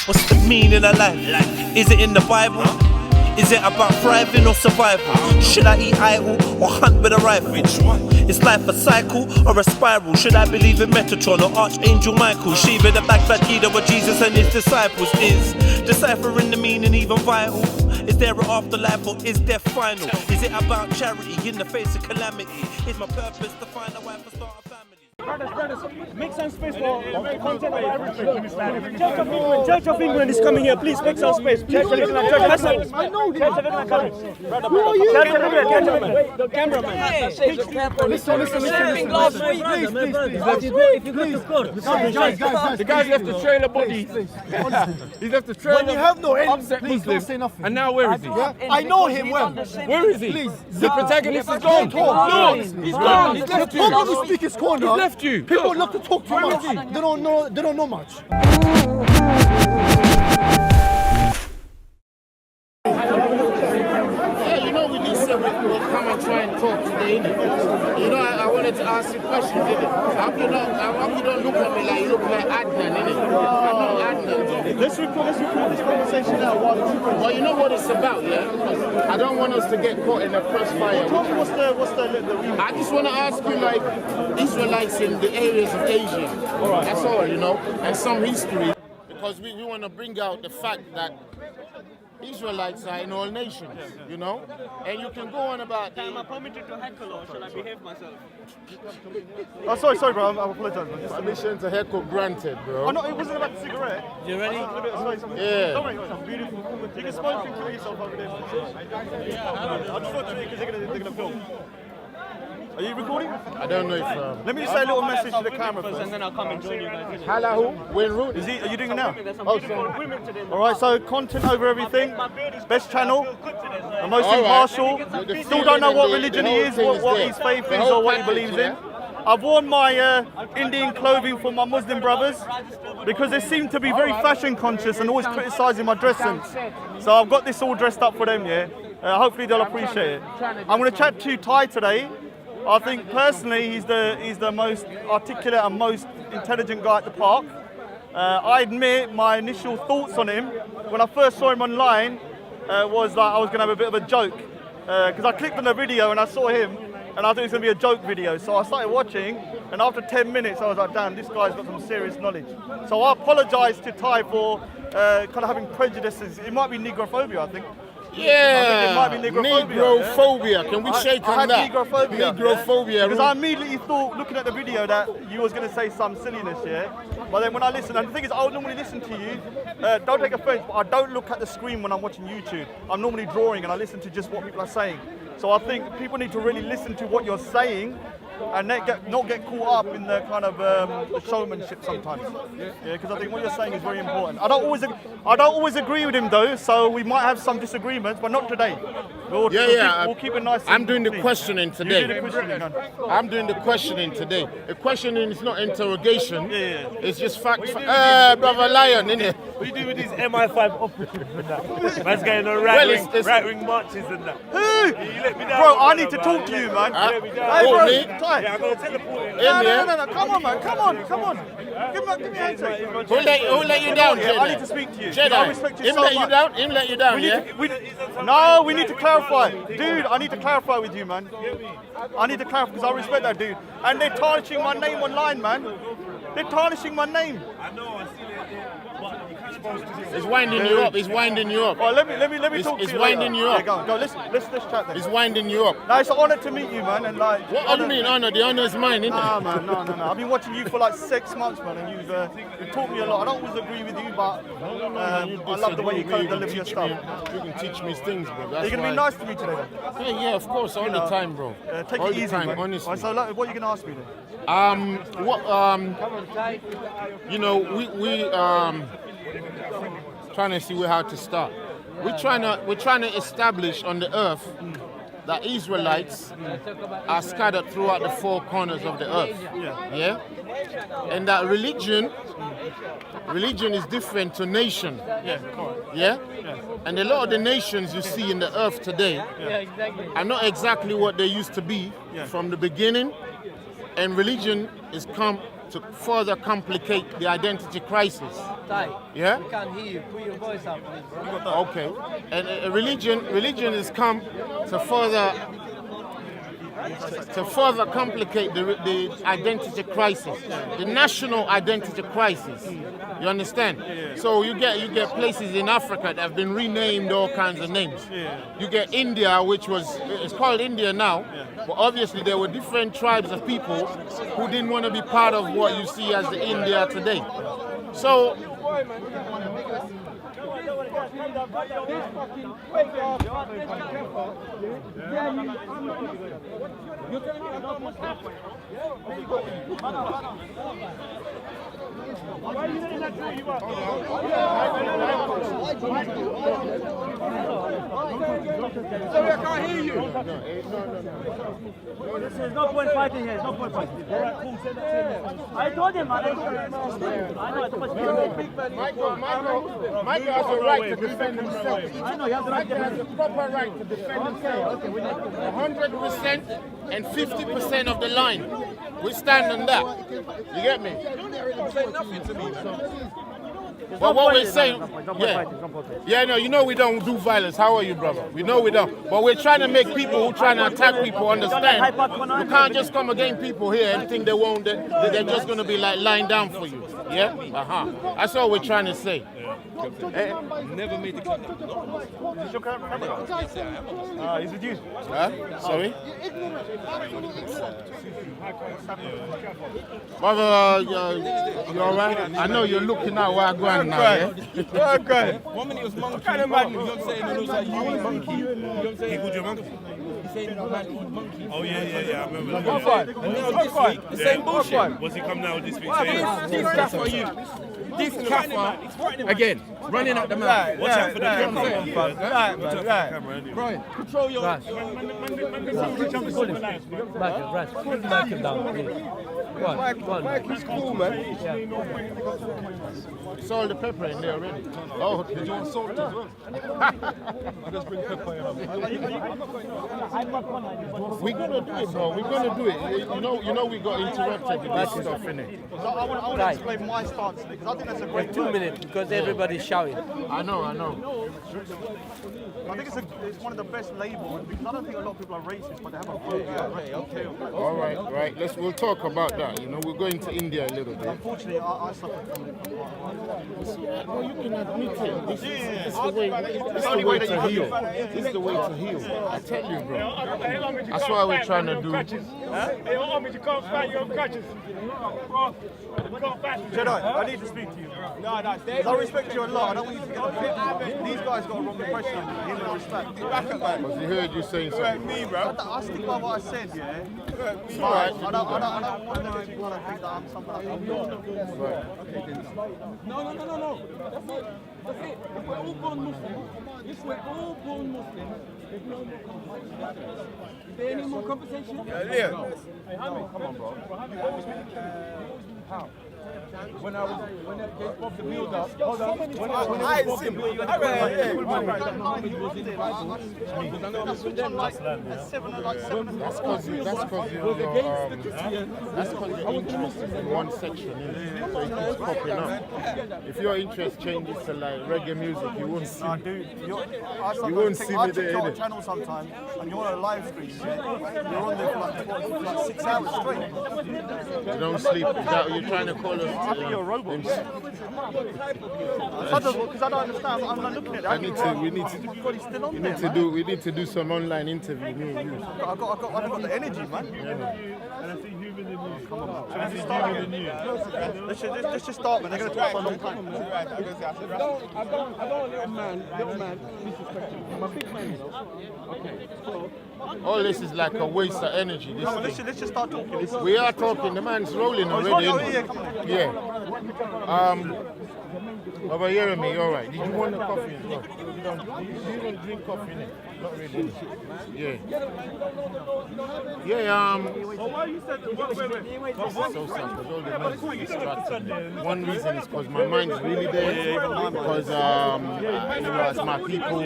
What's the meaning of life? Is it in the Bible? Is it about thriving or survival? Should I eat idle or hunt with a rifle? Is life a cycle or a spiral? Should I believe in Metatron or Archangel Michael? Shiva the backfat leader of Jesus and his disciples. Is deciphering the meaning even vital? Is there an afterlife or is death final? Is it about charity in the face of calamity? Is my purpose to find a wife and start a family? Brothers, make some space for content of everything. Church of England is coming here. Please make some space. Church of England. I know this. Church of England coming. Who are you? Church of England. The cameraman. Listen. The guy's left the trailer body. He's left the trailer. When you have no enemy, upset please Muslim. don't say nothing. And now where is he? I know him well. Where is he? Please. The protagonist is gone. No, He's gone. He's left you. Nobody speak his corner. He's left you. People love to talk too much. They don't know much. Yeah, you know, we need someone who will come and try and talk today, innit? You know, I wanted to ask you questions, innit? I hope you don't look at me like you look like Adnan, innit? I'm not Adnan. Let's record this conversation now. Well, you know what it's about, yeah? I don't want us to get caught in a crossfire. Tell me what's the reason? I just want to ask you, like, Israelites in the areas of Asia. That's all, you know, and some history. Because we want to bring out the fact that Israelites are in all nations, you know? And you can go on about the... Am I permitted to heckle or shall I behave myself? Oh, sorry, bro. I apologize. Permission to heckle granted, bro. Oh, no, it wasn't about the cigarette. You ready? Yeah. Don't worry, it's beautiful. You can smoke and kill yourself over there. I'll just watch you because they're gonna film. Are you recording? I don't know if... Let me just say a little message to the camera first. And then I'll come and join you guys. Halahu, Wayne Rooney. Are you doing it now? There's some beautiful women today. All right, so content over everything. Best channel. The most All right. impartial. The Still don't know feeling what and religion the he whole is, thing what there. his faith The is, whole or what he package, believes yeah? in. I've worn my Indian clothing for my Muslim brothers because they seem to be very fashion conscious and always criticising my dress sense. So I've got this all dressed up for them, yeah. Hopefully they'll appreciate it. I'm going to chat to Ty today. I think personally he's the most articulate and most intelligent guy at the park. I admit my initial thoughts on him when I first saw him online was that I was going to have a bit of a joke because I clicked on the video and I saw him and I thought it was going to be a joke video. So I started watching and after 10 minutes I was like, damn, this guy's got some serious knowledge. So I apologise to Ty for kind of having prejudices. It might be negrophobia, I think. Yeah, it might be negrophobia. Can we shake I on had that? negrophobia. Negrophobia. Because I immediately thought, looking at the video, that you was going to say some silliness, yeah? But then when I listen, and the thing is, I'll normally listen to you. Don't take offense, but I don't look at the screen when I'm watching YouTube. I'm normally drawing and I listen to just what people are saying. So I think people need to really listen to what you're saying and not get caught up in the kind of the showmanship sometimes. Yeah, because I think what you're saying is very important. I don't always agree with him though, so we might have some disagreements, but not today. We'll keep it nice. I'm doing the questioning today. You do the questioning, man. I'm doing the questioning today. The questioning is not interrogation. Yeah. It's just fact. Brother Lion, innit? What do you do with these MI5 operatives and that? Man's going on right-wing marches and that. Who? You let me down. Bro, I need to talk to you, man. Huh? Hey, Oh, bro, me? Ty. Yeah, I'm going to teleport it. No. Come on, man. Come on. Give me a handshake. Who let you down, Yeah, I need Jedi? to speak to you. Jedi. I respect you Him so let much. you down? Him let you down, yeah? We need to clarify. Dude, I need to clarify with you, man. I need to clarify because I respect that dude. And they're tarnishing my name online, man. They're tarnishing my name. I know, I see that. He's winding you up. He's winding you up. Oh, let me talk to you. It's winding later. you up. Yeah, go. Let's chat then. He's winding you up. No, it's an honor to meet you, man. And like, What do you mean honor? The honor is mine, isn't Nah, it? man, no. I've been watching you for like 6 months, man, and you've taught me a lot. I don't always agree with you, but I love the way you kind of deliver your stuff. You can teach me things, bro. Are That's you gonna why. be nice to me today, then? Yeah, of course, all the time, bro. Take all it the easy, time, man. honestly. Right, so, like, what are you gonna ask me then? You know, we trying to see how to start. We're trying to establish on the earth that Israelites are scattered throughout the four corners of the earth. Yeah? And that religion is different to nation. Yeah? And a lot of the nations you see in the earth today are not exactly what they used to be from the beginning. And religion is come to further complicate the identity crisis. Yeah? We can't hear you. Put your voice up, please, bro. Okay. And religion has come to further complicate the identity crisis, the national identity crisis. You understand? So you get places in Africa that have been renamed all kinds of names. You get India, it's called India now, but obviously there were different tribes of people who didn't want to be part of what you see as the India today. So Sorry, I can't hear you. There's no point fighting here. There's no point fighting. I told him, man. Michael has a right to defend himself. Michael has a proper right to defend himself. 100% and 50% of the line. We stand on that. You get me? But what we're saying, no, you know we don't do violence. How are you, brother? We know we don't. But we're trying to make people who trying to attack people understand. You can't just come against people here and think they're just going to be like lying down for you. Yeah? That's all we're trying to say. Never made the cut. Is this your camera? Is it you? Sorry? Brother, you alright? I know you're looking at where I'm going now, yeah? 1 minute it was monkey. What kind of man? You know what I'm saying? It was like you monkey. You know what I'm saying? He called you a monkey. He said the man called monkey. Oh yeah, I remember that. And now this week, the same bullshit. Was he come now this week? This cat for you. This Kaffa, again, running at the man. Watch out for the camera. Brian, control your... Back him down, please. Go on. Mike is cool, man. It's all the pepper in there already. Oh, did you want salt as well? I just bring pepper in. We're gonna do it, bro. We're gonna do it. You know we got interrupted with this stuff in it. I want to explain my stance because I think that's a great 2 minutes because everybody's shouting. I know. I think it's one of the best labels because I don't think a lot of people are racist, but they have a okay. All right. We'll talk about that. You know, we're going to India a little bit. Unfortunately, I suffer from it. Well, you can admit it. This is the way to heal. This is the way to heal. I tell you, bro. That's why we're trying to do. They want me to come fight your crutches. Jedi, I need to speak to you. No, I respect you a lot. I don't want you to get upset. These guys got a wrong impression of you. Give them respect. Because he heard you saying something. Me, bro. I stick by what I said, yeah? It's all right. I don't want to think that I'm someone I'm not. No. That's it. If we're all born Muslims, there's no more conversation. Is there any more conversation? Yeah. Come on, bro. How? When they gave Bob the build up, hold on. When I was him, That's because you're interested in one section, innit? So it keeps popping up. If your interest changes to like reggae music, you won't see. You won't see me there, innit? Channel sometimes, and you're on a live stream. You're on there for like 6 hours straight. You don't sleep. Is that what you're trying to call us? I think you're a robot. Because I don't understand. I'm not looking at it. We need to do some online interview. Me and you. I've got the energy, man. Come on, let's just start, man. They're going to talk for a long time. I don't little man disrespecting. I'm a big man, you know. Okay, so all this is like a waste of energy. Let's just start talking. We are talking. The man's rolling already. Yeah. Over here, me. All right. Did you want a coffee as well? You don't drink coffee, innit? Not really. Yeah. Why you said So sad because all the noise is distracting me. One reason is because my mind's really there. Because it's my people.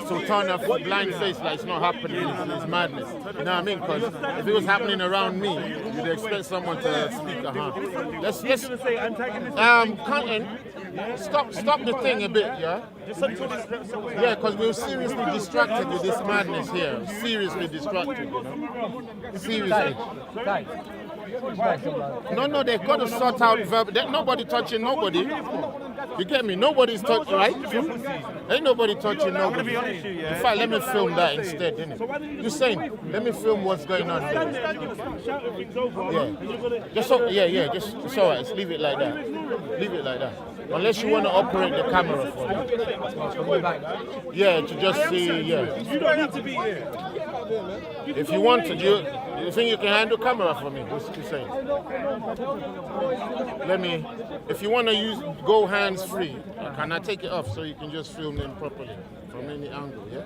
So turn off blind face like it's not happening. It's madness. You know what I mean? Because if it was happening around me, you'd expect someone to speak. Cotton, stop the thing a bit, yeah? Yeah, because we're seriously distracted with this madness here. Seriously distracted, you know? Seriously. No, they've got to sort out nobody touching nobody. You get me? Nobody's touching, right? Ain't nobody touching nobody. In fact, let me film that instead, innit? You're saying, let me film what's going on there. Yeah. Just so, yeah, just, it's all right. Just leave it like that. Leave it like that. Unless you want to operate the camera for me. Yeah, to just see, yeah. You don't need to be here. If you want to, you think you can handle camera for me? What's you saying? Let me, if you want to go hands free, can I take it off so you can just film them properly from any angle, yeah?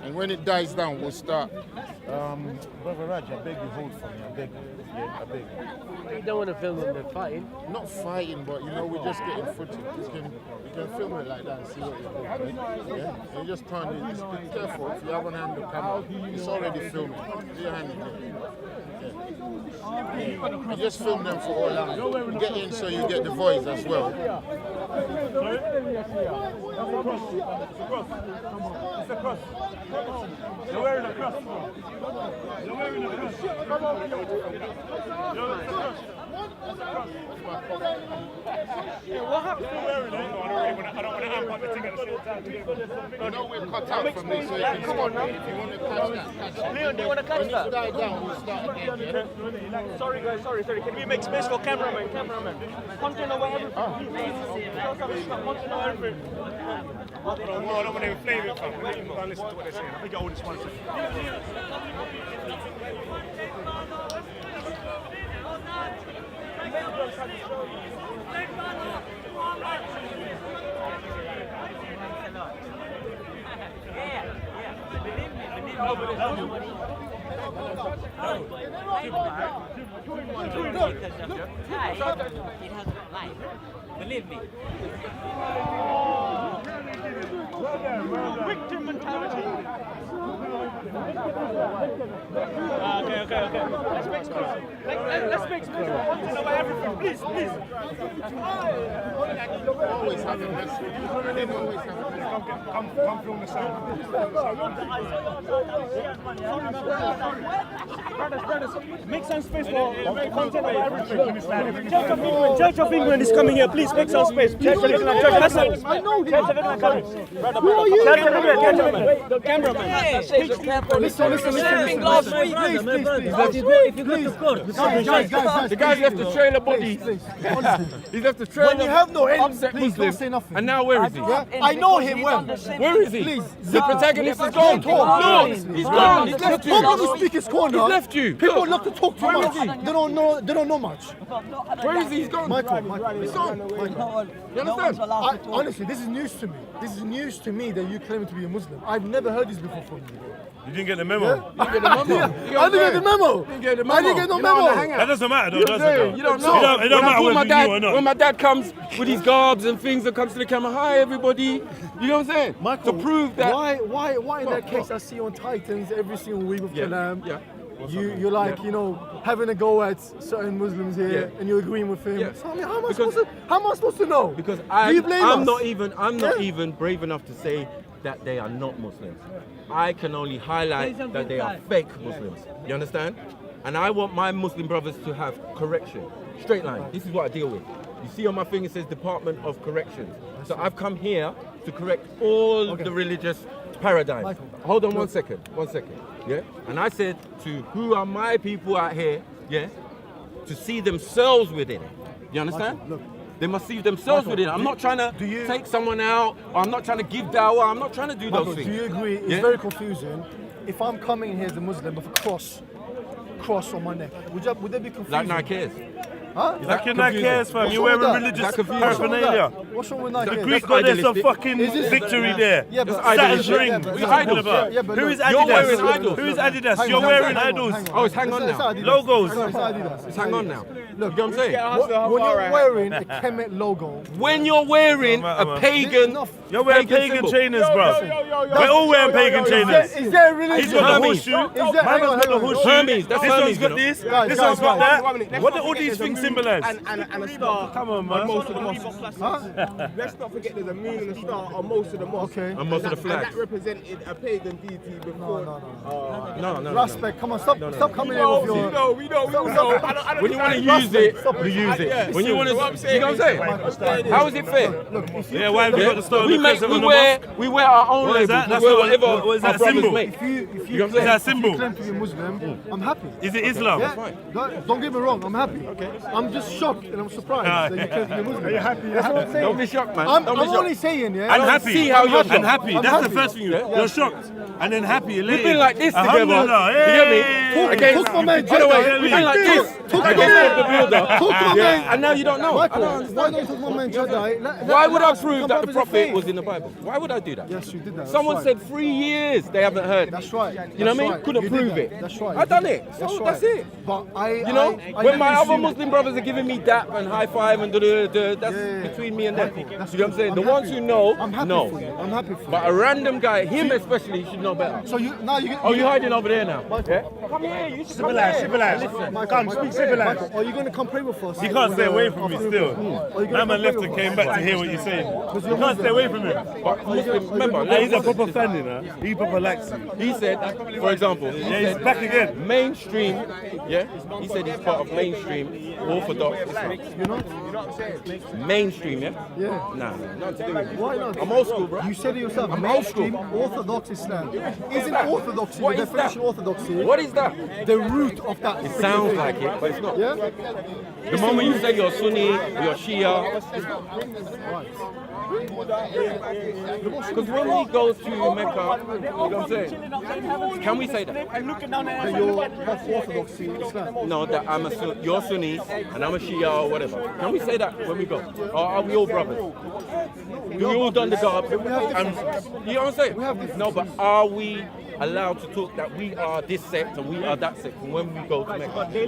And when it dies down, we'll start. Brother Raj, I beg you, hold for me. I beg you. Yeah, I beg you. You don't want to film them fighting. Not fighting, but you know, we're just getting footage. You can film it like that and see what you're doing, right? Yeah? And you just turn it. Just be careful. If you have one hand on the camera, it's already filming. Do your hand in there. Yeah. You just film them for all angles. Get in so you get the voice as well. It's a cross. You're wearing a cross. You're wearing a cross. What happened to wearing it? I don't want to amp up the thing at the same time. No, we're cut out from me, so you can stop me. If you want to catch that, catch it. Leon, do you want to catch When that? you die down, we'll start again, yeah? Sorry guys, sorry. Can we make space for cameraman? Content over everything. Content over everything. I don't want to inflame it, fam. Let them go and listen to what they're saying. I think I owe this one second. Believe me. Victim mentality. Okay. Let's make space. Let's make space. Content over everything. Please. Always have a message. Come film the sound. Brothers, make some space for content over everything. Church of England is coming here. Please make some space. Church of England. Church of England coming. Who are you? Church of England. The cameraman. Listen. The guy left the trailer body. He left the trailer. When you have no end, upset please Muslim. don't say nothing. And now where is he? I know him well. Where is he? Please. The protagonist is gone. Look, he's gone. He's left you. People who speak his corner. He's left you. People Look. love to talk too much. They don't know much. Where is he? He's gone. Michael. He's gone. You understand? Honestly, this is news to me. This is news to me that you claim to be a Muslim. I've never heard this before from you. You didn't get the memo. You get the memo. I didn't get the memo. You get the memo. I didn't get no You don't wanna memo. hang out. That doesn't matter, though, does it? You don't know. It don't matter whether you knew or not. When my dad comes with his garbs and things and comes to the camera, hi everybody. You know what I'm saying? Michael, to prove that. Why in that case I see you on Titans every single week with Kalam. Yeah. You're like, having a go at certain Muslims here and you're agreeing with him. Yeah. So, I mean, how am I supposed to know? Because Do you blame I'm us? not even brave enough to say that they are not Muslims. I can only highlight that they are fake Muslims. You understand? And I want my Muslim brothers to have correction. Straight line. This is what I deal with. You see on my thing it says Department of Corrections. So I've come here to correct all the religious paradigms. Michael, Hold on one second. Yeah? And I said to who are my people out here, yeah, to see themselves within it. You understand? Michael, look. They must see themselves within it. I'm not trying to take someone out, or I'm not trying to give dawah, I'm not trying to do Michael, those things. do you agree? It's Yeah? very confusing. If I'm coming here as a Muslim with a cross on my neck, would that be confusing? Like Nike is. Huh? Like your Nike cares, fam. You're wearing religious paraphernalia. What's wrong with Nike? The Airs? Greek goddess of idealistic. fucking victory there. Yeah, but Saturn's idealistic. ring. Yeah, but- What are you talking about? Yeah, but Who look, is You're wearing Adidas? idols. Who is Adidas? Hang You're on, wearing hang on, idols. hang on. Oh, it's hang on It's now. Adidas. Logos. It's Adidas. It's hang on now. Look, You know what I'm saying? when you're wearing a Kemet logo, When you're wearing a pagan, You're wearing pagan symbol. trainers, bro. We're all wearing pagan trainers. is there a religion? He's got the Hermes. horseshoe. Is there- Man has got the horseshoe. Hermes, that's This Hermes, one's got you know. this. Guys, This guys, one's got guys. that. What do all these things symbolize? And a star. Come on, man. On most of the mosques. Let's not forget there's a moon and a star on most of the mosques. Okay. And most of the And flags. that represented a pagan deity before. No. Respect. Come on, stop coming in with your. We know. I don't When you want to use it, you use it. When you want to, you know what I'm saying? How is it fair? Yeah, why have you got the star? We wear our own What is labels. that? We That's wear what- whatever what is our that brothers symbol? make. If you You know what I'm saying? Is that a symbol? claim to be a Muslim, I'm happy. Is it Islam? Yeah, don't get me wrong, I'm happy. I'm just shocked and I'm surprised that you claim to be a Muslim. Are you happy? That's what I'm saying. Don't be shocked, man. I'm Don't be only shocked. saying, yeah. And happy. see how you're and happy. I'm That's the happy. first thing you're shocked. And then happy. We've been like this together. You Alhamdulillah. get me? Hey. Against, Talk to my man, by the way, Jedi. we've been like this. Talk to my Against man. the builder. Talk to my Yeah, man. and now you don't know. I Michael, don't why understand. don't you talk to my man Jedi? Why would I Let us prove become that the brothers in prophet faith. was in the Bible? Why would I do that? Yes, you did that. That's Someone right. said 3 years they haven't heard. That's right. You know what I mean? That's Couldn't right. You did prove that. it. That's right. I done it. So that's it. But You know, when my other Muslim brothers are giving me dap and high five and that's between me and them. You know what I'm saying? The ones who know, I'm happy know. for you. I'm happy for you. But a random guy, him especially, should know better. So you now you get. Oh, you're hiding over there now? Yeah? Come here, you should come here. Michael, Come, speak civilized. Michael, are you going to come pray with us? You can't stay away from me still. Are you That man gonna come pray left with and us? came back to hear what you're saying. Because You you're can't stay Muslim. away from him. But Muslim, remember, Hey, he's a proper fan, you know. He proper likes you. he said, for example, he Yeah, he's said back again. mainstream, yeah? He said he's part of mainstream Orthodox Islam. You know? Mainstream, yeah? Yeah. Nah, nothing to do with it. Why not? I'm old school, bro. You said it yourself. I'm old school. Mainstream Orthodox Islam. Isn't that? orthodoxy What the is definition that? of orthodoxy? What is that? The root of that. It sounds like it, but it's not. Yeah. The moment you say you're Sunni, you're Shia. Because when we go to Mecca, you know what I'm saying? Can we say that? That you're of orthodoxy Islam. No, that you're Sunni and I'm a Shia or whatever. Can we say that when we go? Or are we all brothers? We all done the garb. And, you know what I'm saying? No, but are we allowed to talk that we are this sect and we are that sect when we go to Mecca? What do you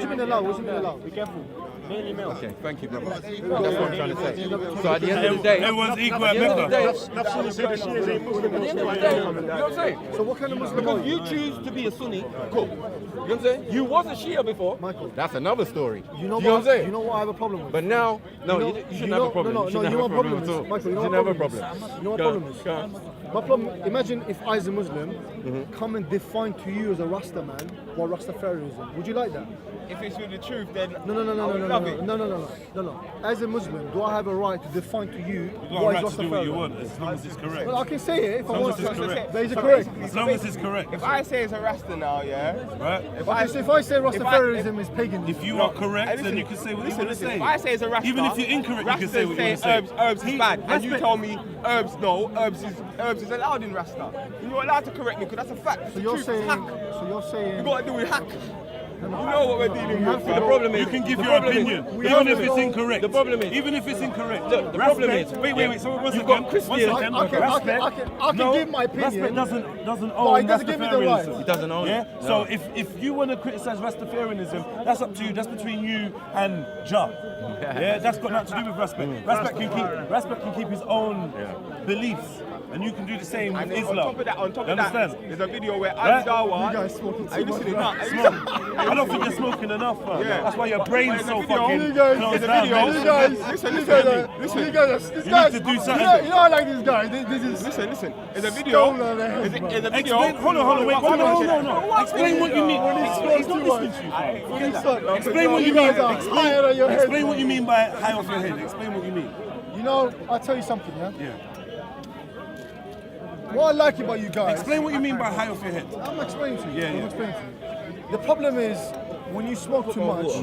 mean allowed? What do you mean allowed? Be careful. Okay, thank you, brother. That's what I'm trying to say. So at the end of the day, Everyone's equal at at the end of the Mecca. day, at the end of the day, you know what I'm saying? So what kind of Muslim are Because you? you choose to be a Sunni, cool. You know what I'm saying? You was a Shia before. Michael. That's another story. You know what I'm what? saying? You know what I have a problem with? But now, no, You know- you you shouldn't know- have a problem. no, You shouldn't you have know a what problem problem at all. is? Michael, you You know shouldn't what have a problem problem. is? You know what Go problem on, is? go on. My problem, imagine if I as a Muslim come and define to you as a Rasta man what Rastafarianism. Would you like that? If it's with the truth, then No. As a Muslim, do I have a right to define to you You got a what right is to do what you Rastafarianism? want, as long as it's correct. Well, I can say it if I As long want as it's to. correct. But is it correct? As long as it's correct, if I say it's a Rasta now, yeah. right? If I say Rastafarianism is paganism, If you are correct, then you can say what you want to say. If I say it's a Rasta, Even if you're incorrect, you can say what you want to Rastas say. herbs is bad, and you Respect- tell me herbs no, herbs is allowed in Rasta. You're allowed to correct me because that's a fact. so you're Truth is saying, hack. you You got to do with hack. You know what we're dealing with. The problem is, You can give the your problem is- opinion, the even problem if is- it's incorrect. The problem is, Even if it's incorrect. Look, the problem Respect- is- Wait, so one You've second. got Christians- One second. I can Respect. No, give my opinion. Respect doesn't But own it doesn't give me the right. Rastafarianism. He doesn't own Yeah? it. So No. if you want to criticize Rastafarianism, that's up to you. That's between you and Jah. Yeah, that's got nothing to do with respect. Respect can keep his own beliefs, and you can do the same with And then Islam. on top You of that, understand? there's a video where Right? Ali Dawa. You guys smoking Are you too much, listening? man. No, Smoke. I don't think you're smoking enough, man. Yeah. That's why your brain's so fucking You guys, closed there's a down. video. man. You Listen, Listen, this guy, You need to do something. you know I like this guy. This is Listen. There's a video. stone on the head, There's a man. video. Explain. Hold on. Wait. No. Explain what you mean. He's not listening to you. fam. Explain what you mean. Higher on your head. Explain what you mean by high off your head. Explain what you mean. You know, I'll tell you something, yeah? Yeah. What I like about you guys, Explain what you mean by high off your head. I'm explaining to you. Yeah, I'm yeah. explaining to you. The problem is, when you smoke too much,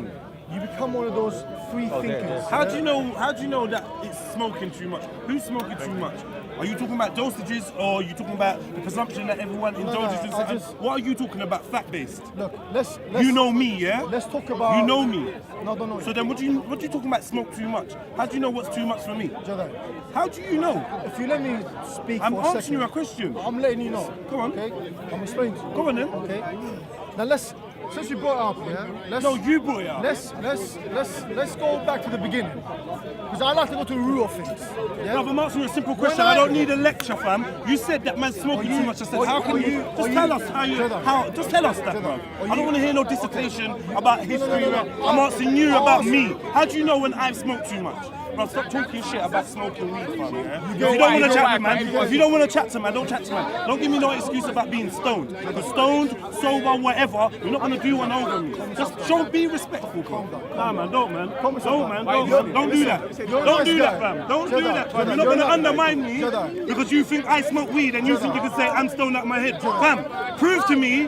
you become one of those free thinkers. How do you know that it's smoking too much? Who's smoking too much? Are you talking about dosages, or are you talking about the presumption that everyone indulges in I certain? just- What are you talking about? Fact based. Look, let's You know me, yeah. Let's talk about. You know me. No, don't know. So then, what do you talking about? Smoke too much? How do you know what's too much for me? Jedi, How do you know? if you let me speak I'm for a asking second, you a question. I'm letting you know. Go on. Okay, I'm explaining to you. Go on then. Okay. Now let's since you brought it up, yeah. No, you brought it up. Let's go back to the beginning. Because I like to go to the root of things. Yeah? No, but I'm asking you a simple question. I don't need a lecture, fam. You said that man's smoking too much. I said, how can you? Just tell us just tell us that, bro. I don't want to hear no dissertation about history. I'm asking you about me. How do you know when I've smoked too much? Bro, stop talking shit about smoking weed, fam. Yeah? If you don't want to chat to man, if you don't want to chat to man, don't chat to man. Don't give me no excuse about being stoned. Because stoned, sober, whatever, you're not gonna do one over me. Just be respectful, bro. Nah, man, don't, man. Don't do that. Don't do that, fam. Don't do that, fam. You're not gonna undermine me because you think I smoke weed and you think you can say I'm stoned out my head, fam. Prove to me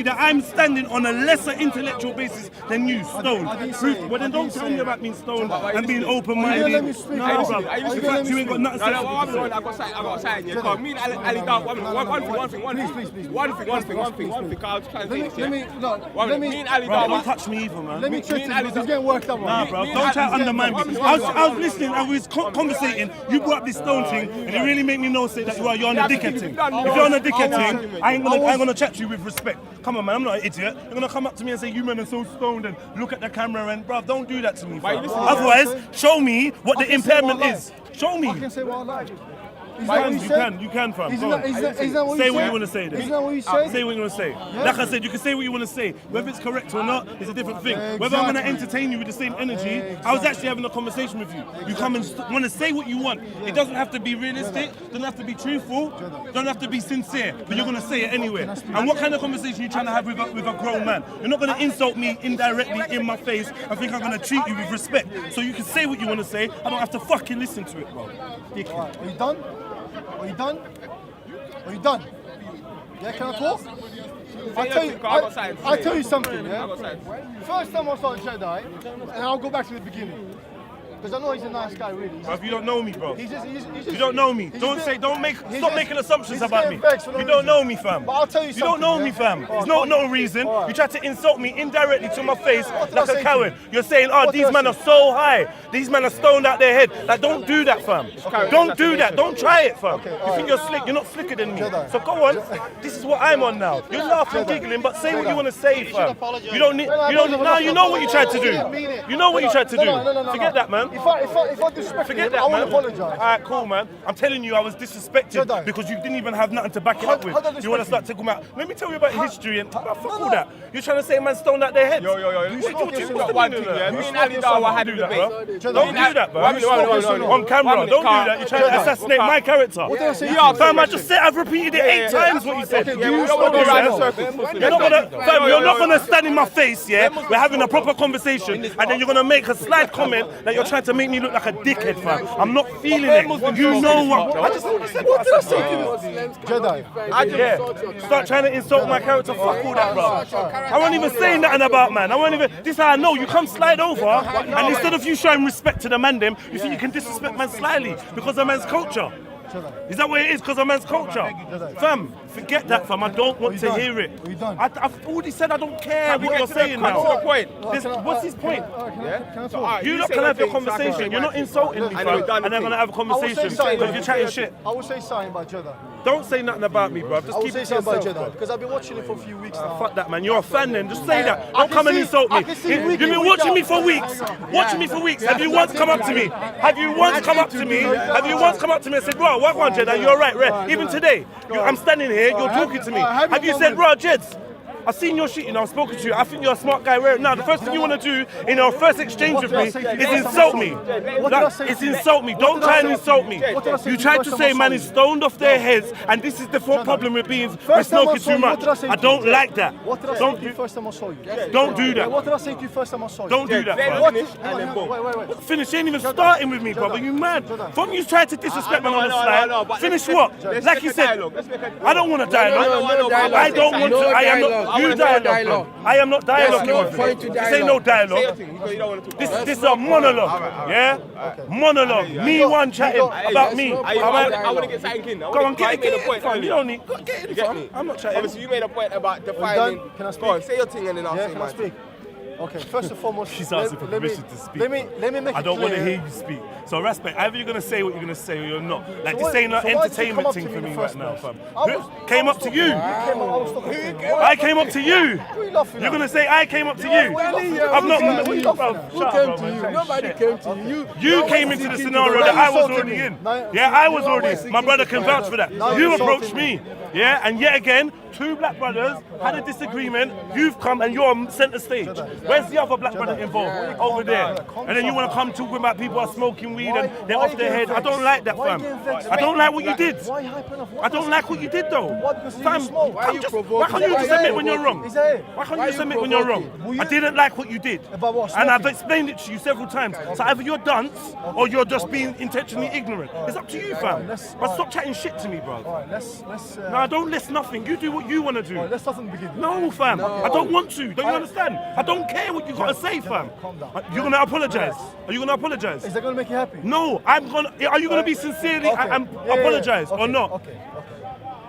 that I'm standing on a lesser intellectual basis than you, stoned. Well, then don't tell me about being stoned and being open-minded. No, bro. In fact, you ain't got nothing to say. I got something. Yeah, me and Ali Dawg, one thing. Me and Ali Dawg. Don't touch me either, man. Let me check this. He's getting worked up. Nah, bro. Don't try to undermine me. I was listening. I was conversating. You brought up this stone thing, and it really made me know say that you're on a dickhead thing. If you're on a dickhead thing, I ain't gonna chat to you with respect. Come on, man. I'm not an idiot. You're gonna come up to me and say you men are so stoned and look at the camera and, bro, don't do that to me. Otherwise, show me what the impairment is. Show me. I can say what I like. You can, fam. Say what you want to say then. Isn't that what you said? Say what you want to say. Like I said, you can say what you want to say. Whether it's correct or not is a different thing. Whether I'm going to entertain you with the same energy, I was actually having a conversation with you. You come and want to say what you want. It doesn't have to be realistic, doesn't have to be truthful, doesn't have to be sincere, but you're going to say it anyway. And what kind of conversation are you trying to have with a grown man? You're not going to insult me indirectly in my face and think I'm going to treat you with respect. So you can say what you want to say, I don't have to fucking listen to it, bro. Are you done? Are you done? Are you done? Yeah, can I talk? I'll tell you something, yeah? First time I saw Jedi, and I'll go back to the beginning. Because I know he's a nice guy, really. Bro, you don't know me, bro. He's just, you don't know me. Stop making assumptions about me. You don't know me, fam. But I'll tell you something. You don't know me, fam. There's no reason. You try to insult me indirectly to my face like a coward. You're saying, oh, these men are so high. These men are stoned out their head. Like, don't do that, fam. Don't do that. Don't try it, fam. You think you're slick. You're not slicker than me. So go on. This is what I'm on now. You're laughing, giggling, but say what you want to say, fam. You don't need. Now you know what you tried to do. You know what you tried to do. Forget that, man. If I disrespect Forget him, that, I man. won't apologise. Alright, cool, man. I'm telling you, I was disrespected because you didn't even have nothing to back it up with. You want to start talking about? Let me tell you about history and fuck all that. You're trying to say man stoned out their heads. Yo. One thing, yeah. Me and Ali Dawg had a debate. Don't do that, bro. On camera, don't do that. You're trying to assassinate my character. Fam, I just said I've repeated it 8 times what you said. You're not gonna stand in my face, yeah? We're having a proper conversation, and then you're gonna make a slight comment that you're trying to make me look like a dickhead, fam. I'm not feeling it. You know what? I just only said what did I say to you? Jedi. Start trying to insult my character. Fuck all that, bro. I won't even say nothing about man. This is how I know. You come slide over, and instead of you showing respect to the man, them, you think you can disrespect man slyly because of man's culture. Is that what it is? Because of man's culture? Fam, forget that, fam. I don't want to hear it. I've already said I don't care what you're saying now. What's his point? You lot can have your conversation. You're not insulting me, fam. And I'm going to have a conversation because you're chatting shit. I will say something about Jedi. Don't say nothing about me, bro. Just keep it to yourself, bro. Because I've been watching it for a few weeks now. Fuck that, man. You're a fan then. Just say that. Don't come and insult me. You've been watching me for weeks. Have you once come up to me? Have you once come up to me and said, bro, what one, Jedi? You're right, right? Even today, I'm standing here, you're talking to me. Have you said, bro, Jeds, I've seen your shit, I've spoken to you. I think you're a smart guy. Now, the first thing you want to do in our first exchange with me is insult me. It's insult me. Don't try and insult me. You tried to say man is stoned off their heads, and this is the problem with smoking too much. I don't like that. What did I say to you first time I saw you? Don't do that. What did I say to you first time I saw you? Don't do that, bro. Wait. Finish. You ain't even starting with me, brother. You mad? From you tried to disrespect me on the slide. Finish what? Like you said, I don't want a dialogue. I don't want to. I am not. You dialogue. I am not dialoguing with you. This ain't no dialogue. This is a monologue. Yeah? Monologue. Me one chatting about me. I want to get something in. Go on, get it, fam. You don't need. Get it, fam. I'm not chatting. Obviously, you made a point about defining. Can I speak? Go on, say your thing and then I'll say mine. Can I speak? Okay, first and foremost, She's asking for permission to speak. Let me make I it don't want to clear. hear you speak. So respect. Either you're gonna say what you're gonna say or you're not. Like So this why- ain't an so why did you come entertainment up thing to for me me in the right first now, place? fam. I Came was up to you. I was talking to you. I came up to you. Who are you laughing You're at? gonna say I came up to you. Who I'm not. came to you? Bro, Who shut came up, to bro, you? man. Nobody Shit. came to you. You came into the scenario that I was already in. Yeah, I was already. My brother can vouch for that. You approached me. Yeah, and yet again, two black brothers had a disagreement. You've come and you're on centre stage. Where's the other black brother involved? Over there. And then you want to come talking about people are smoking weed and they're off their head. I don't like that, fam. I don't like what you did. Why hyping up? I don't like what you did, though. What? Because you Fam, smoke. Why are you provoking? why can't you just admit when you're wrong? Is that it? Why can't Why you just are you admit when you're wrong? provoking? I didn't like what you did. About what, And I've smoking? explained it to you several times. So either you're dunce or you're just being intentionally ignorant. It's up to you, fam. But stop chatting shit to me, bro. All right, let's. No, I don't list nothing. You do what you want to do. Let's start from the beginning. No, fam. I don't want to. Don't you understand? I don't care what you got to say, fam. Calm down. You're going to apologize. Are you going to apologize? Is that gonna make you happy? No, I'm going to. Are you going to be sincerely and Yeah, apologize or okay, not? Okay.